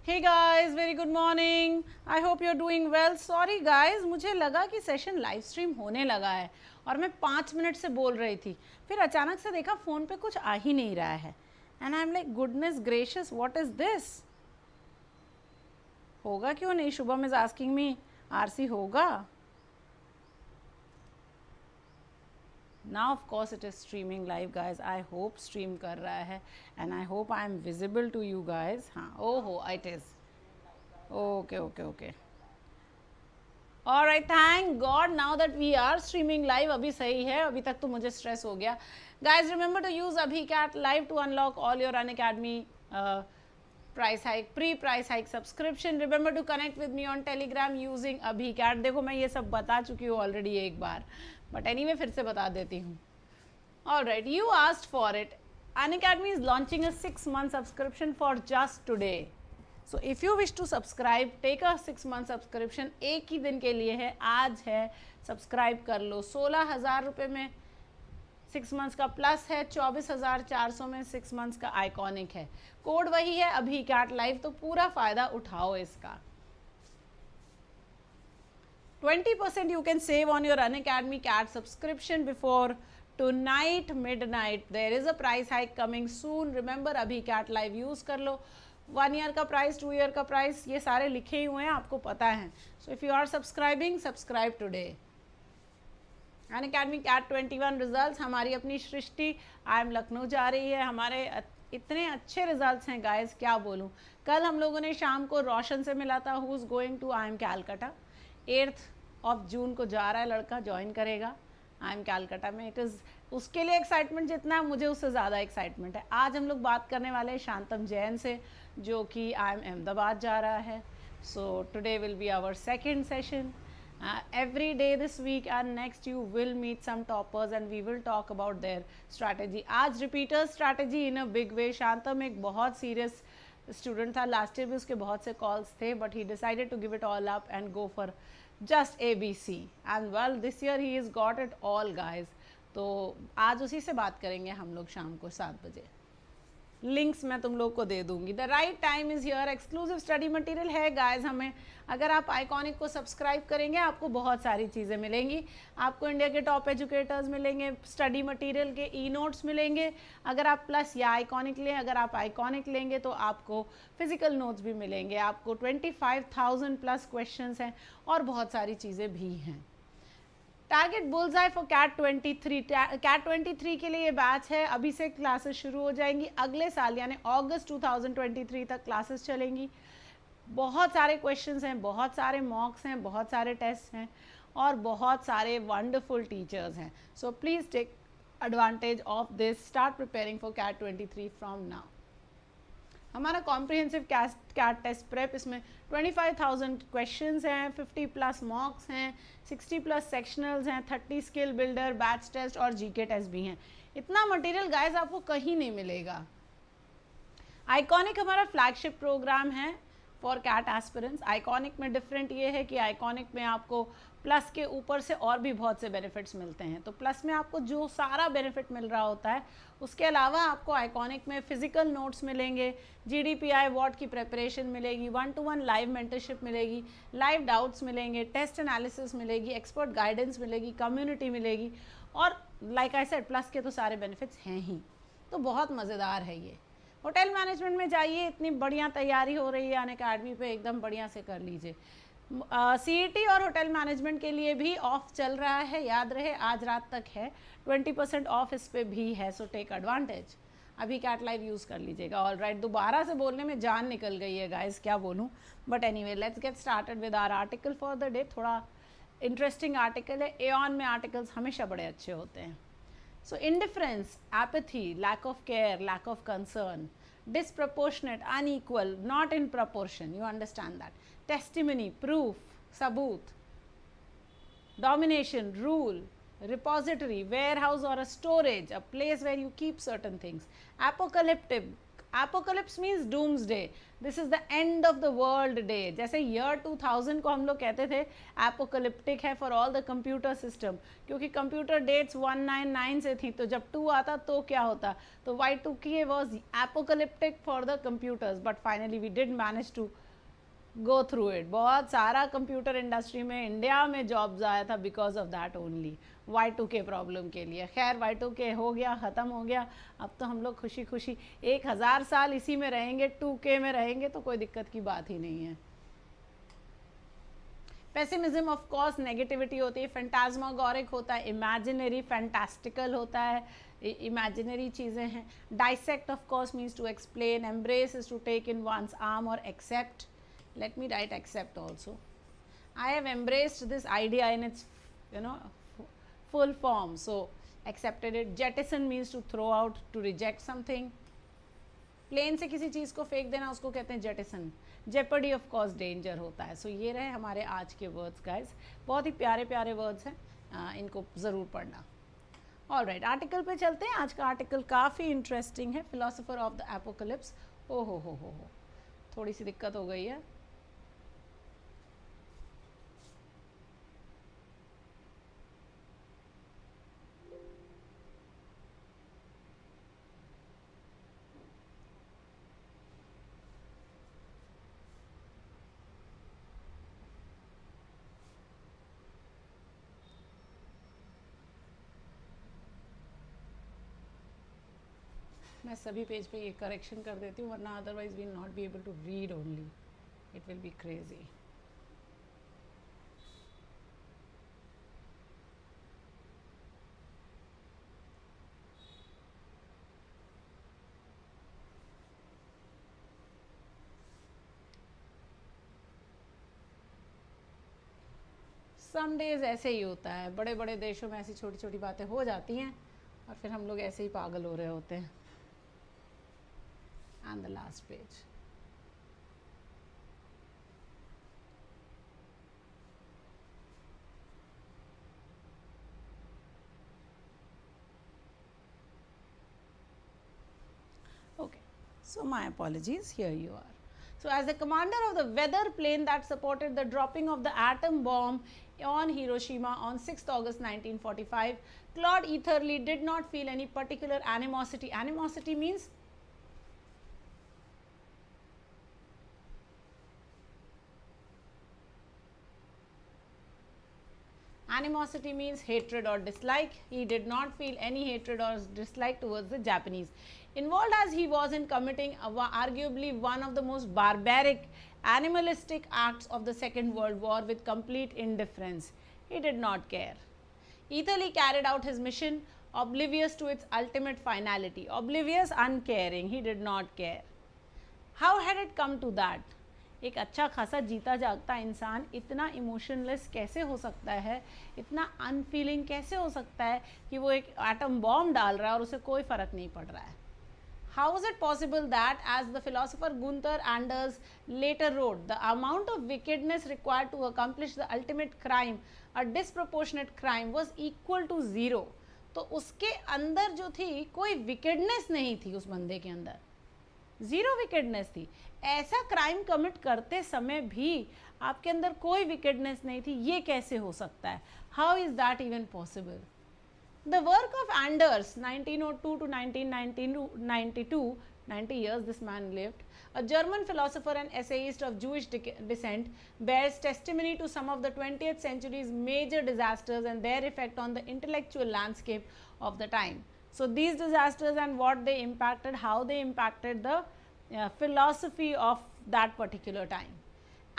Hey guys, very good morning. I hope you're doing well. Sorry guys, मुझे लगा कि session live stream होने लगा है और मैं 5 मिनट से बोल रही थी, फिर अचानक से देखा फ़ोन पे कुछ आ ही नहीं रहा है and I am like goodness gracious, what is this? होगा क्यों नहीं? Shubham is asking me, RC होगा? Now of course it is streaming live guys. I hope stream कर रहा है and I hope I am visible to you guys. हाँ, oh it is. Okay. Alright, thank God now that we are streaming live. अभी सही है, अभी तक तो मुझे stress हो गया. Guys, remember to use Abhi CAT live to unlock all your Unacademy price hike, pre-price hike subscription. Remember to connect with me on Telegram using Abhi CAT. देखो मैं ये सब बता चुकी हूँ already एक बार. बट एनीवे फिर से बता देती हूँ. Alright, you asked for it. Unacademy is launching a 6-month subscription for just today. So if you wish to subscribe, take a 6-month subscription. एक ही दिन के लिए है, आज है, सब्सक्राइब कर लो. 16,000 रुपये में 6 मंथ्स का प्लस है, 24,400 में 6 मंथ्स का आइकॉनिक है. कोड वही है अभी कैट लाइव, तो पूरा फ़ायदा उठाओ इसका. 20% you can save on your Unacademy CAT subscription before tonight midnight. There is a price hike coming soon. Remember अभी CAT live use कर लो. 1 year का प्राइस, 2 year का प्राइस, ये सारे लिखे ही हुए हैं, आपको पता है. So if you are subscribing, subscribe today. Unacademy CAT 21 results. हमारी अपनी सृष्टि आई एम लखनऊ जा रही है. हमारे इतने अच्छे रिजल्ट्स हैं गाइज, क्या बोलूँ. कल हम लोगों ने शाम को रोशन से मिला था, who is going to I am Calcutta. 8th of June को जा रहा है लड़का, ज्वाइन करेगा आई एम कैलकाटा में. इट इज़ उसके लिए एक्साइटमेंट जितना है मुझे उससे ज़्यादा एक्साइटमेंट है. आज हम लोग बात करने वाले हैं शांतम जैन से, जो कि आई एम अहमदाबाद जा रहा है. So today will be our second session. Every day this week and next you will meet some toppers and we will talk about their strategy. आज repeater strategy in a big way. Shantam एक बहुत serious student था, last year भी उसके बहुत से calls थे, but he decided to give it all up and go for just ABC and well this year he has got it all guys. तो आज उसी से बात करेंगे हम लोग शाम को 7 बजे. लिंक्स मैं तुम लोग को दे दूंगी. The right time is here. Exclusive study material है गाइज हमें. अगर आप आइकॉनिक को सब्सक्राइब करेंगे आपको बहुत सारी चीज़ें मिलेंगी. आपको इंडिया के टॉप एजुकेटर्स मिलेंगे, स्टडी मटेरियल के ई नोट्स मिलेंगे अगर आप प्लस या आइकॉनिक लें. अगर आप आइकॉनिक लेंगे तो आपको फिजिकल नोट्स भी मिलेंगे. आपको 25,000 प्लस क्वेश्चंस हैं और बहुत सारी चीज़ें भी हैं. Target bullseye for CAT 23. CAT 23 के लिए ये बैच है. अभी से क्लासेस शुरू हो जाएंगी. अगले साल यानी अगस्त 2023 तक क्लासेस चलेंगी. बहुत सारे क्वेश्चंस हैं, बहुत सारे मॉक्स हैं, बहुत सारे टेस्ट हैं और बहुत सारे वंडरफुल टीचर्स हैं. So please take advantage of this. Start preparing for CAT 23 from now. हमारा कॉम्प्रिहेंसिव कैट टेस्ट प्रेप, इसमें 25,000 क्वेश्चंस हैं, 50 प्लस मॉक्स हैं, 60 प्लस सेक्शनल्स हैं, 30 स्किल बिल्डर, बैच टेस्ट और जीके टेस्ट भी हैं. इतना मटेरियल गाइस आपको कहीं नहीं मिलेगा. आइकॉनिक हमारा फ्लैगशिप प्रोग्राम है फॉर कैट एस्पिरेंट्स. आइकॉनिक में डिफरेंट ये है कि आइकॉनिक में आपको प्लस के ऊपर से और भी बहुत से बेनिफिट्स मिलते हैं. तो प्लस में आपको जो सारा बेनिफिट मिल रहा होता है उसके अलावा आपको आइकॉनिक में फिजिकल नोट्स मिलेंगे, GDPI वॉट की प्रिपरेशन मिलेगी, 1-to-1 लाइव मेंटरशिप मिलेगी, लाइव डाउट्स मिलेंगे, टेस्ट एनालिसिस मिलेगी, एक्सपर्ट गाइडेंस मिलेगी, कम्युनिटी मिलेगी और लाइक आई सेड प्लस के तो सारे बेनिफिट्स हैं ही. तो बहुत मज़ेदार है ये. होटल मैनेजमेंट में जाइए, इतनी बढ़िया तैयारी हो रही है अनअकैडमी पे, एकदम बढ़िया से कर लीजिए. CET और होटल मैनेजमेंट के लिए भी ऑफ चल रहा है, याद रहे आज रात तक है. 20% ऑफ इस पे भी है, सो टेक एडवांटेज. अभी कैट लाइव यूज़ कर लीजिएगा. ऑल राइट, दोबारा से बोलने में जान निकल गई है गाइस, क्या बोलूँ. But anyway let's get started with our article for the day. थोड़ा इंटरेस्टिंग आर्टिकल है. एऑन में आर्टिकल्स हमेशा बड़े अच्छे होते हैं. So indifference, apathy, lack of care, lack of concern, disproportionate, unequal, not in proportion, you understand that. Testimony, proof, sabut, domination, rule, repository, warehouse or a storage, a place where you keep certain things. Apocalyptic, Apocalypse means doomsday. This is the end of the world day. जैसे year 2000 को हम लोग कहते थे apocalyptic है for all the computer system, क्योंकि computer dates 199 से थी, तो जब 2 आता तो क्या होता, तो Y2K was apocalyptic for the computers, but finally we did manage to go through it. बहुत सारा कंप्यूटर इंडस्ट्री में इंडिया में जॉब्स आया था because of that only, Y2K problem के लिए. खैर Y2K हो गया, ख़त्म हो गया. अब तो हम लोग खुशी खुशी 1000 साल इसी में रहेंगे, 2K में रहेंगे, तो कोई दिक्कत की बात ही नहीं है. पेसिमिज्म ऑफ कोर्स नेगेटिविटी होती है, फैंटास्मागोरिक होता है, इमेजिनरी फैंटास्टिकल होता है, इमेजिनरी चीज़ें हैं. Dissect of course means to explain, embrace is to take in one's arm और accept. Let me write accept also. I have embraced this idea in its full form, so accepted it. Jettison means to throw out, to reject something. प्लेन से किसी चीज़ को फेंक देना उसको कहते हैं jettison. Jeopardy of course danger होता है. सो ये रहे हमारे आज के वर्ड्स गाइस, बहुत ही प्यारे प्यारे वर्ड्स हैं, इनको ज़रूर पढ़ना. ऑल राइट, आर्टिकल पे चलते हैं. आज का आर्टिकल काफ़ी इंटरेस्टिंग है. Philosopher of the apocalypse. ओ हो, थोड़ी सी दिक्कत हो गई है. मैं सभी पेज पे ये करेक्शन कर देती हूँ, वरना otherwise we not be able to read only, it will be crazy. Some days ऐसे ही होता है, बड़े बड़े देशों में ऐसी छोटी छोटी बातें हो जाती हैं और फिर हम लोग ऐसे ही पागल हो रहे होते हैं. And the last page. Okay, so my apologies, here you are. So as the commander of the weather plane that supported the dropping of the atom bomb on Hiroshima on 6th August 1945, Claude Eatherly did not feel any particular animosity. Animosity means hatred or dislike. He did not feel any hatred or dislike towards the Japanese. Involved as he was in committing arguably one of the most barbaric, animalistic acts of the Second World War with complete indifference. He did not care. Eatherly carried out his mission oblivious to its ultimate finality. Oblivious, uncaring. He did not care. How had it come to that? एक अच्छा खासा जीता जागता इंसान इतना emotionless कैसे हो सकता है, इतना अनफीलिंग कैसे हो सकता है कि वो एक एटम बॉम्ब डाल रहा है और उसे कोई फ़र्क नहीं पड़ रहा है. How is it possible that, as the philosopher Gunther Anders later wrote, the amount of wickedness required to accomplish the ultimate crime, a disproportionate crime, was equal to 0? तो उसके अंदर जो थी कोई विकेडनेस नहीं थी, उस बंदे के अंदर 0 विकेडनेस थी. ऐसा क्राइम कमिट करते समय भी आपके अंदर कोई विकेडनेस नहीं थी, ये कैसे हो सकता है? How is that even possible? The work of Anders 1902 to 1992, 90 years this man lived, a German philosopher and essayist of Jewish descent, bears testimony to some of the 20th century's major disasters and their effect on the intellectual landscape of the time. So these disasters and what they impacted, how they impacted the philosophy of that particular time.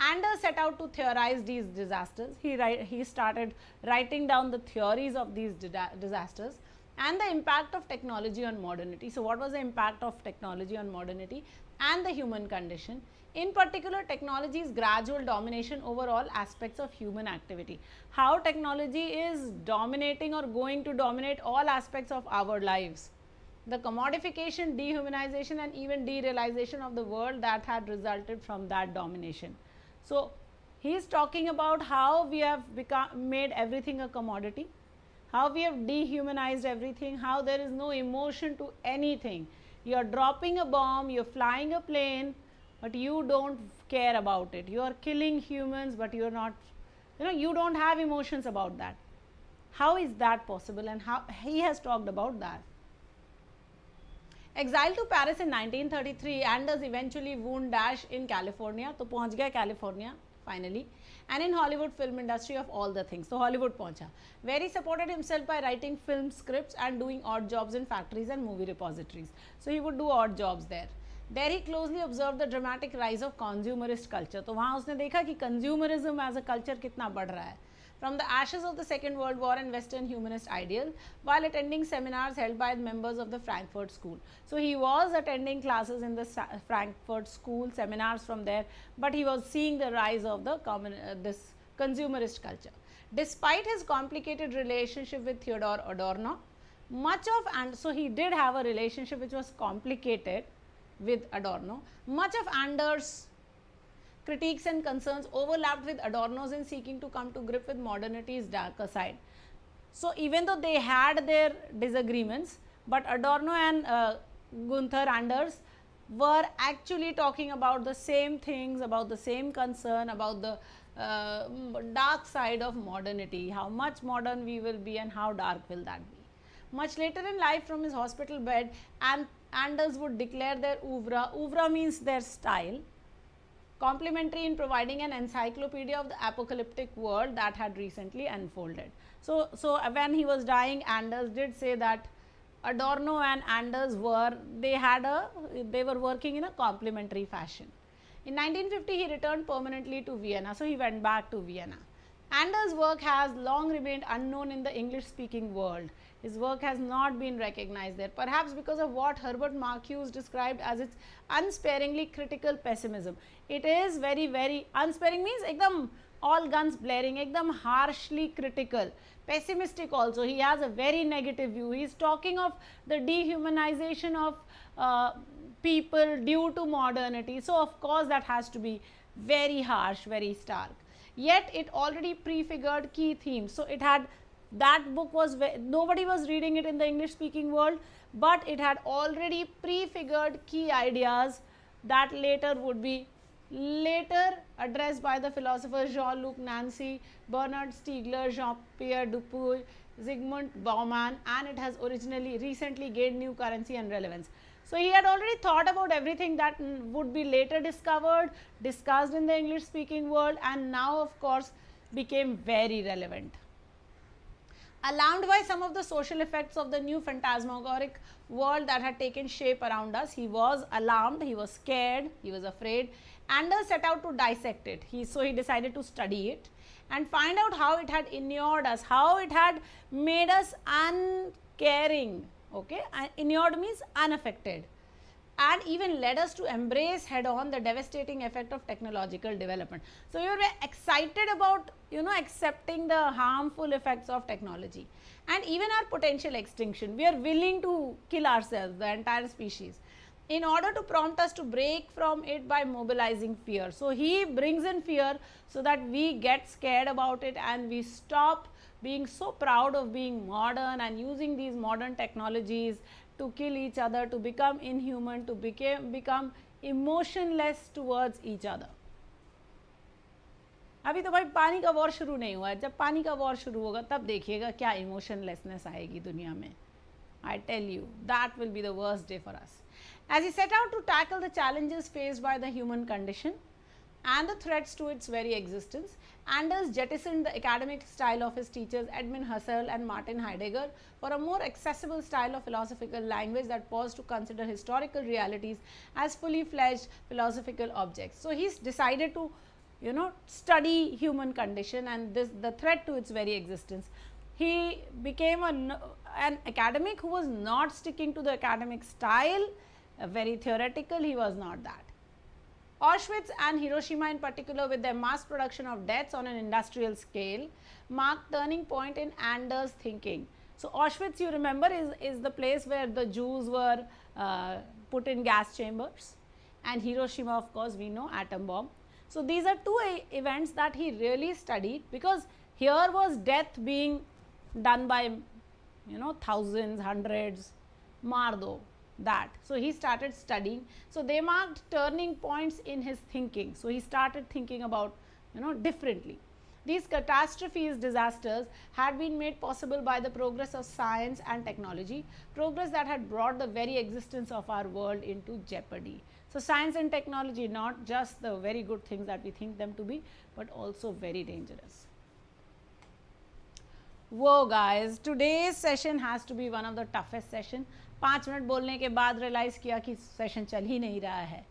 Anders set out to theorize these disasters. He started writing down the theories of these disasters and the impact of technology on modernity. So what was the impact of technology on modernity and the human condition? In particular, technology's gradual domination over all aspects of human activity. How technology is dominating or going to dominate all aspects of our lives. The commodification, dehumanization and even derealization of the world that had resulted from that domination. So, he is talking about how we have made everything a commodity, how we have dehumanized everything, how there is no emotion to anything. You are dropping a bomb, you are flying a plane, but you don't care about it. You are killing humans, but you are not, you don't have emotions about that. How is that possible? And how he has talked about that. Exiled to Paris in 1933, Anders eventually wound dash in California. तो पहुंच गया California finally, and in Hollywood film industry of all the things. So Hollywood पहुंचा. Where he supported himself by writing film scripts and doing odd jobs in factories and movie repositories. So he would do odd jobs there. There he closely observed the dramatic rise of consumerist culture. तो वहाँ उसने देखा कि consumerism as a culture कितना बढ़ रहा है. From the ashes of the Second World War and Western humanist ideal, while attending seminars held by members of the Frankfurt School. So he was attending classes in the Frankfurt School, seminars from there, but he was seeing the rise of the this consumerist culture. Despite his complicated relationship with Theodor Adorno, so he did have a relationship which was complicated with Adorno. Much of Anders' critiques and concerns overlapped with Adorno's in seeking to come to grip with modernity's darker side. So even though they had their disagreements, but Adorno and Gunther Anders were actually talking about the same things, about the same concern, about the dark side of modernity, how much modern we will be and how dark will that be. Much later in life, from his hospital bed, Anders would declare their oeuvre means their style, complimentary in providing an encyclopedia of the apocalyptic world that had recently unfolded. So when he was dying, Anders did say that Adorno and Anders they were working in a complementary fashion. In 1950, he returned permanently to Vienna, so he went back to Vienna. Anders' work has long remained unknown in the English-speaking world. His work has not been recognized there, perhaps because of what Herbert Marcuse described as its unsparingly critical pessimism. It is very, very unsparing, means ekdam all guns blaring, ekdam harshly critical, pessimistic also. He has a very negative view. He is talking of the dehumanization of people due to modernity. So of course that has to be very harsh, very stark. Yet it already prefigured key themes. So it had, that book was, nobody was reading it in the English speaking world, but it had already prefigured key ideas that would be addressed by the philosophers Jean-Luc Nancy, Bernard Stiegler, Jean-Pierre Dupuy, Zygmunt Bauman, and it has recently gained new currency and relevance. So he had already thought about everything that would be later discussed in the English speaking world, and now of course became very relevant. Alarmed by some of the social effects of the new phantasmagoric world that had taken shape around us, he was alarmed, he was scared, he was afraid. Anders set out to dissect it. So he decided to study it and find out how it had inured us, how it had made us uncaring. Okay, inured means unaffected, and even led us to embrace head on the devastating effect of technological development. So we were excited about, accepting the harmful effects of technology and even our potential extinction. We are willing to kill ourselves, the entire species, in order to prompt us to break from it by mobilizing fear. So he brings in fear so that we get scared about it and we stop being so proud of being modern and using these modern technologies to kill each other, to become inhuman, to become emotionless towards each other. अभी तो भाई पानी का war शुरू नहीं हुआ है, जब पानी का वॉर शुरू होगा तब देखिएगा क्या इमोशनलेसनेस आएगी दुनिया में. I tell you, that will be the worst day for us. As he set out to tackle the challenges faced by the human condition and the threats to its very existence, Anders jettisoned the academic style of his teachers Edmund Husserl and Martin Heidegger for a more accessible style of philosophical language that paused to consider historical realities as fully fledged philosophical objects. So he decided to, study human condition and the threat to its very existence. He became an academic who was not sticking to the academic style, very theoretical. He was not that. Auschwitz and Hiroshima in particular, with their mass production of deaths on an industrial scale, marked turning point in Anders' thinking. So Auschwitz, you remember, is the place where the Jews were put in gas chambers, and Hiroshima, of course, we know, atom bomb. So these are two events that he really studied, because here was death being done by, thousands, hundreds, mar do, that. So he started studying. So they marked turning points in his thinking. So he started thinking about, differently. These catastrophes, disasters, had been made possible by the progress of science and technology, progress that had brought the very existence of our world into jeopardy. So science and technology, not just the very good things that we think them to be, but also very dangerous. Whoa guys, today's session has to be one of the toughest session. 5 minute बोलने के बाद realise किया कि session चल ही नहीं रहा है.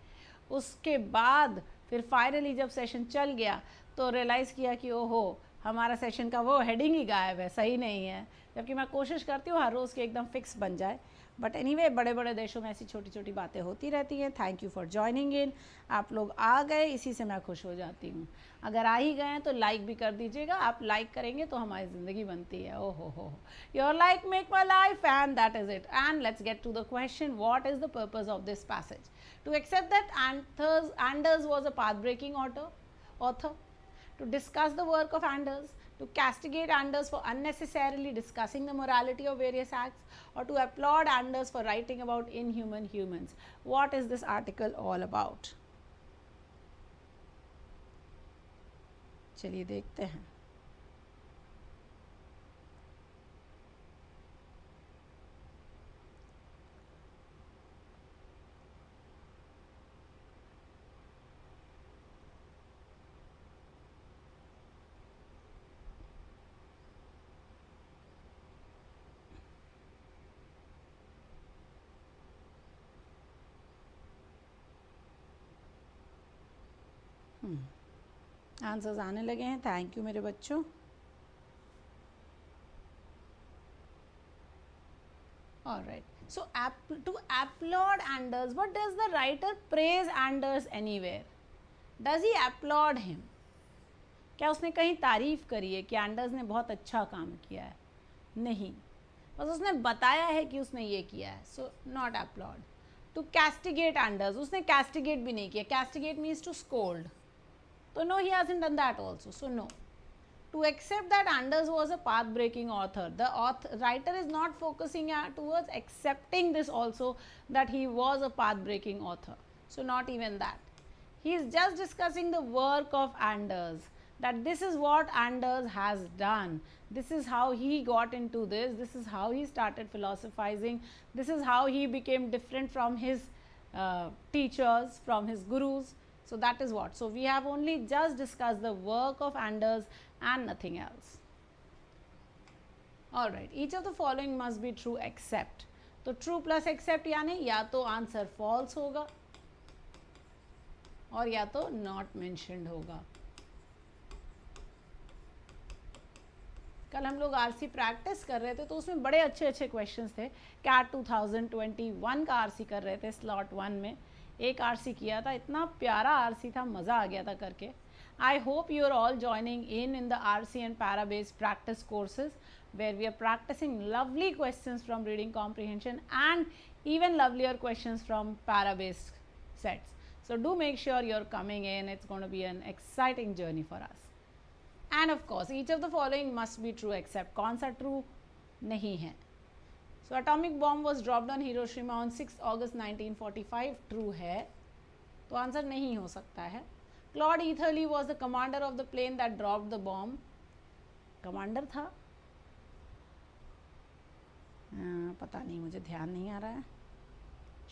उसके बाद फिर फाइनली जब सेशन चल गया तो रियलाइज़ किया कि ओहो हमारा सेशन का वो हेडिंग ही गायब है, सही नहीं है. जबकि मैं कोशिश करती हूँ हर रोज़ के एकदम फिक्स बन जाए. बट एनीवे बड़े बड़े देशों में ऐसी छोटी छोटी बातें होती रहती हैं. Thank you for joining in. आप लोग आ गए, इसी से मैं खुश हो जाती हूँ. अगर आ ही गए हैं तो लाइक भी कर दीजिएगा. आप लाइक करेंगे तो हमारी ज़िंदगी बनती है. ओहो हो, your like make my life and that is it. And let's get to the question, what is the purpose of this passage? To accept that Anders was a path-breaking author, to discuss the work of Anders, to castigate Anders for unnecessarily discussing the morality of various acts, or to applaud Anders for writing about inhuman humans. What is this article all about? चलिए देखते हैं. Answers आने लगे हैं. Thank you मेरे बच्चों. Alright, so to applaud Anders, what does the writer praise Anders anywhere? Does he applaud him? क्या उसने कहीं तारीफ करी है कि एंडर्स ने बहुत अच्छा काम किया है? नहीं, बस उसने बताया है कि उसने ये किया है. So not applaud. To castigate Anders, उसने कैस्टिगेट भी नहीं किया. Castigate means to scold. So no, he hasn't done that also. So no. To accept that Anders was a path-breaking author, the writer is not focusing towards accepting this also, that he was a path-breaking author. So not even that. He is just discussing the work of Anders, that this is what Anders has done. This is how he got into this. This is how he started philosophizing. This is how he became different from his teachers, from his gurus. So that is what. So we have only just discussed the work of Anders and nothing else. Alright, each of the following must be true except. तो true plus except यानी या तो answer false होगा और या तो not mentioned होगा. कल हम लोग आरसी प्रैक्टिस कर रहे थे तो उसमें बड़े अच्छे अच्छे क्वेश्चंस थे. CAT 2021 का आरसी कर रहे थे स्लॉट 1 में. एक आरसी किया था, इतना प्यारा आरसी था, मज़ा आ गया था करके. I hope you are all joining in the RC and para based practice courses where we are practising lovely questions from reading comprehension and even lovelier questions from para based sets. So do make sure you're coming in. It's going to be an exciting journey for us. And of course each of the following must be true except. कौन सा true नहीं है? So atomic bomb was dropped on Hiroshima on 6 August 1945. True है, तो answer नहीं हो सकता है. Claude Etherly was the commander of the plane that dropped the bomb. Commander था, पता नहीं, मुझे ध्यान नहीं आ रहा है.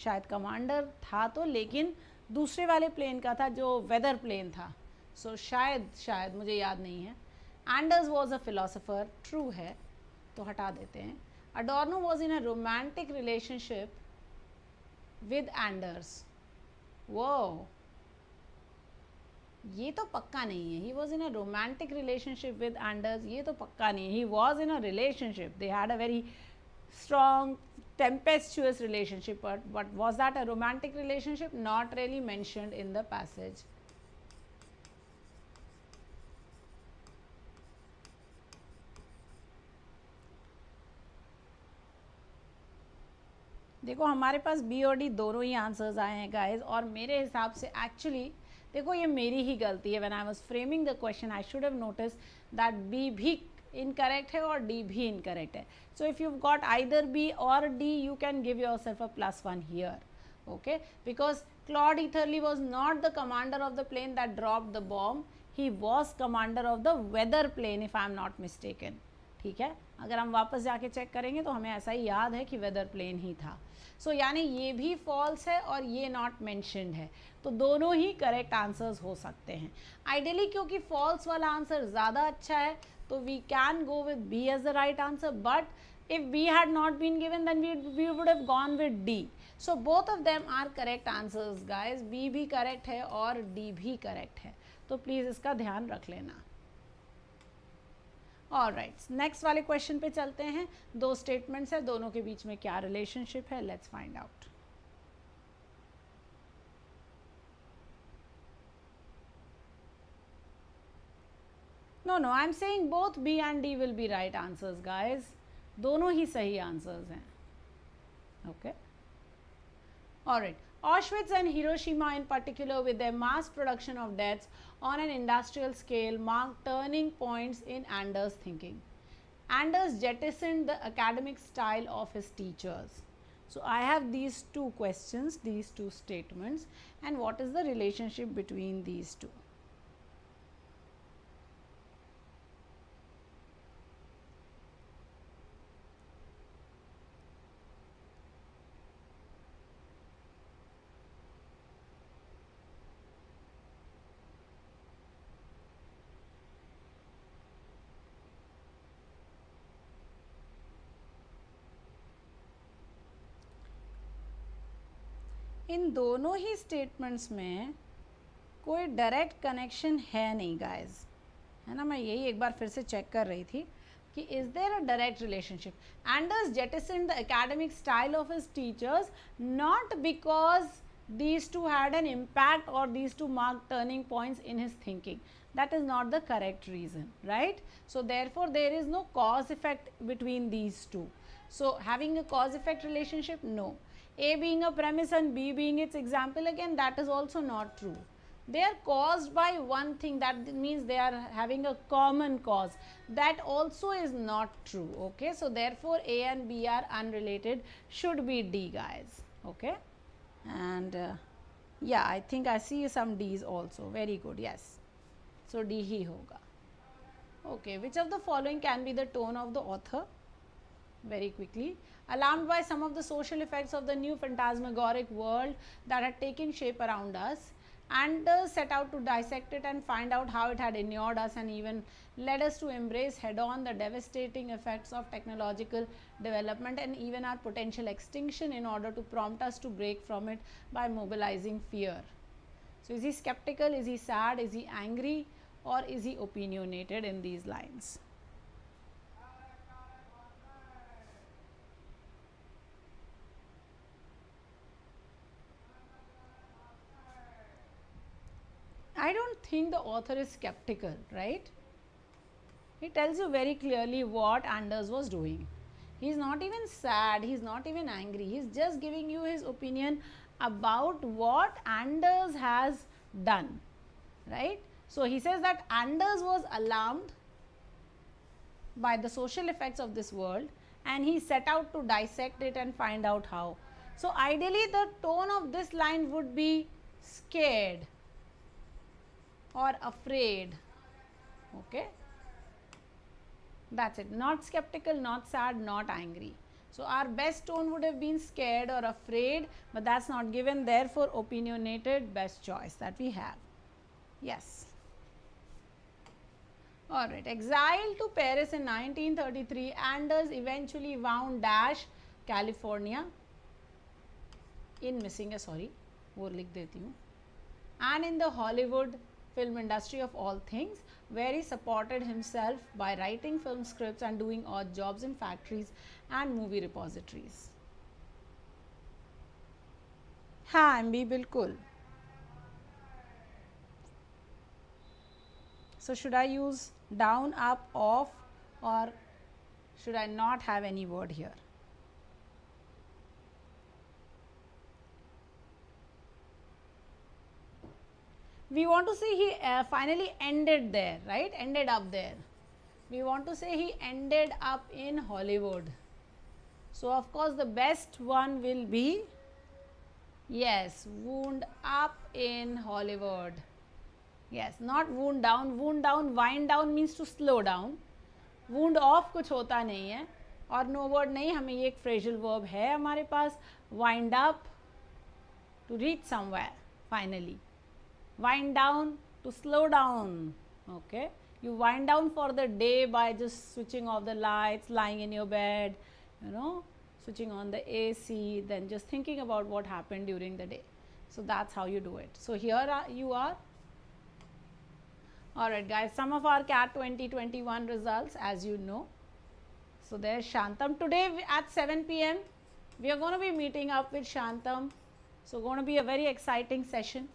शायद कमांडर था तो, लेकिन दूसरे वाले प्लेन का था जो वेदर प्लेन था. सो शायद मुझे याद नहीं है. Anders was a philosopher. True है, तो हटा देते हैं. Adorno was in a romantic relationship with Anders. Whoa, ये तो पक्का नहीं है. He was in a romantic relationship with Anders. ये तो पक्का नहीं है. He was in a relationship. They had a very strong, tempestuous relationship. But was that a romantic relationship? Not really mentioned in the passage. देखो हमारे पास B और D दोनों ही answers आए हैं गाइस. और मेरे हिसाब से एक्चुअली देखो ये मेरी ही गलती है. When I was framing the question I should have notice that B भी इनकरेक्ट है और डी भी इनकरेक्ट है. So if you got either B और D, you can give yourself a +1 हियर. Okay, because Claude Etherly was not the commander of the plane that dropped the bomb. He was commander of the weather plane, if I am not mistaken. ठीक है, अगर हम वापस जाके check करेंगे तो हमें ऐसा ही याद है कि वेदर प्लेन ही था. सो यानी ये भी फॉल्स है और ये नॉट मेंशन्ड है, तो दोनों ही करेक्ट आंसर्स हो सकते हैं. आइडियली क्योंकि फॉल्स वाला आंसर ज़्यादा अच्छा है, तो we can go with B as the right answer, but if B had not been given, then we would have gone with D. So both of them are correct answers guys. B भी correct है और D भी correct है, तो please इसका ध्यान रख लेना. ऑलराइट, नेक्स्ट वाले क्वेश्चन पे चलते हैं. 2 स्टेटमेंट्स है, दोनों के बीच में क्या रिलेशनशिप है, let's find out. No, I am saying both B and D will be right answers guys. दोनों ही सही आंसर्स हैं. Okay, alright. Auschwitz and Hiroshima in particular, with their mass production of deaths on an industrial scale, marked turning points in Anders' thinking. Anders jettisoned the academic style of his teachers. So I have these 2 questions, these 2 statements, and what is the relationship between these 2? इन दोनों ही statements में कोई direct connection है नहीं guys, है ना. मैं यही एक बार फिर से चेक कर रही थी कि is there a direct relationship. Anders jettisoned the academic style of his teachers not because these two had an impact or these two marked turning points in his thinking. That is not the correct reason, right? So therefore there is no cause effect between these two. So having a cause effect relationship, no. A being a premise and B being its example, again that is also not true. They are caused by one thing, that means they are having a common cause. That also is not true. Okay, so therefore A and B are unrelated, should be D guys. Okay, and yeah, I think I see some D's also. Very good, yes. So D ही होगा. Okay, which of the following can be the tone of the author? Very quickly. Alarmed by some of the social effects of the new phantasmagoric world that had taken shape around us, Anders set out to dissect it and find out how it had inured us and even led us to embrace head-on the devastating effects of technological development and even our potential extinction in order to prompt us to break from it by mobilizing fear. So is he skeptical, is he sad, is he angry, or is he opinionated in these lines? I don't think the author is skeptical, right? He tells you very clearly what Anders was doing. He's not even sad, he's not even angry, he's just giving you his opinion about what Anders has done, right? So he says that Anders was alarmed by the social effects of this world and he set out to dissect it and find out how. So ideally the tone of this line would be scared or afraid. Okay, that's it. Not skeptical, not sad, not angry. So our best tone would have been scared or afraid, but that's not given, therefore opinionated, best choice that we have. Yes. Alright, exiled to Paris in 1933, Anders eventually wound dash California in missing a, sorry, वो लिख देती हूँ, and in the Hollywood film industry of all things, where he supported himself by writing film scripts and doing odd jobs in factories and movie repositories. हाँ MB बिल्कुल. So should I use down, up, off, or should I not have any word here? We want to see he finally ended there, right? Ended up there. We want to say he ended up in Hollywood. So of course the best one will be, yes, wound up in Hollywood. Yes, not wound down. Wound down, wind down means to slow down. Wound off कुछ होता नहीं है, और no word नहीं, हमें ये एक phrasal verb है हमारे पास. Wind up, to reach somewhere, finally. Wind down, to slow down. Okay, you wind down for the day by just switching off the lights, lying in your bed, you know, switching on the AC, then just thinking about what happened during the day. So that's how you do it. So here you are. Alright guys, some of our CAT 2021 results, as you know. So there's Shantam. Today at 7 p.m. we are going to be meeting up with Shantam. So going to be a very exciting session.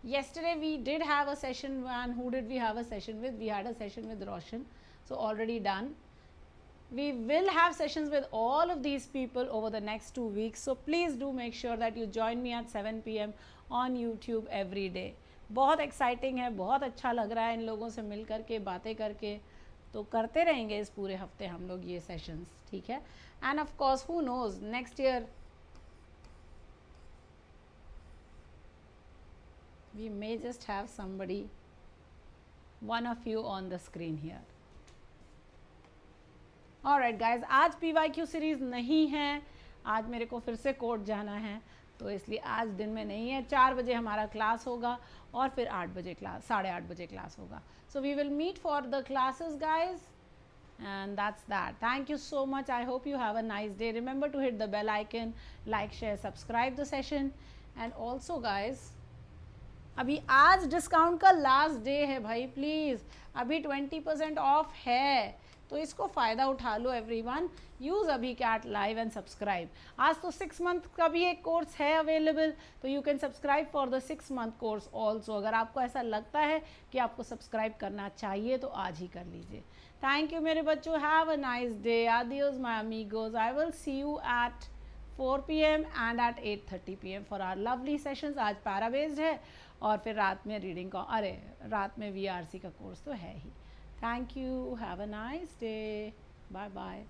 Yesterday we did have a session, and who did we have a session with? We had a session with Roshan. So already done. We will have sessions with all of these people over the next 2 weeks. So please do make sure that you join me at 7 p.m. on YouTube every day. बहुत exciting है, बहुत अच्छा लग रहा है इन लोगों से मिल करके, बातें करके. तो करते रहेंगे इस पूरे हफ्ते हम लोग ये सेशंस, ठीक है. And of course who knows, next year we may just have somebody, one of you on the screen here. Alright guys, आज PYQ सीरीज़ नहीं है, आज मेरे को फिर से कोर्ट जाना है, तो इसलिए आज दिन में नहीं है. 4 बजे हमारा क्लास होगा और फिर 8 बजे क्लास, 8:30 बजे क्लास होगा. So we will meet for the classes guys, and that's that. Thank you so much. I hope you have a nice day. Remember to hit the bell icon, like, share, subscribe the session. And also guys, अभी आज discount का last day है भाई, please अभी 20% of है, तो इसको फ़ायदा उठा लो एवरीवन. यूज़ अभी कैट लाइव एंड सब्सक्राइब. आज तो 6 मंथ का भी एक कोर्स है अवेलेबल, तो you can subscribe for the 6 month course also. अगर आपको ऐसा लगता है कि आपको सब्सक्राइब करना चाहिए तो आज ही कर लीजिए. थैंक यू मेरे बच्चों, have a nice day. Adios my amigos. I will see you at 4 p.m. and at 8:30 p.m. for our lovely sessions. आज पैरा बेस्ड है और फिर रात में रीडिंग का, अरे रात में VRC का कोर्स तो है ही. Thank you, have a nice day, bye bye.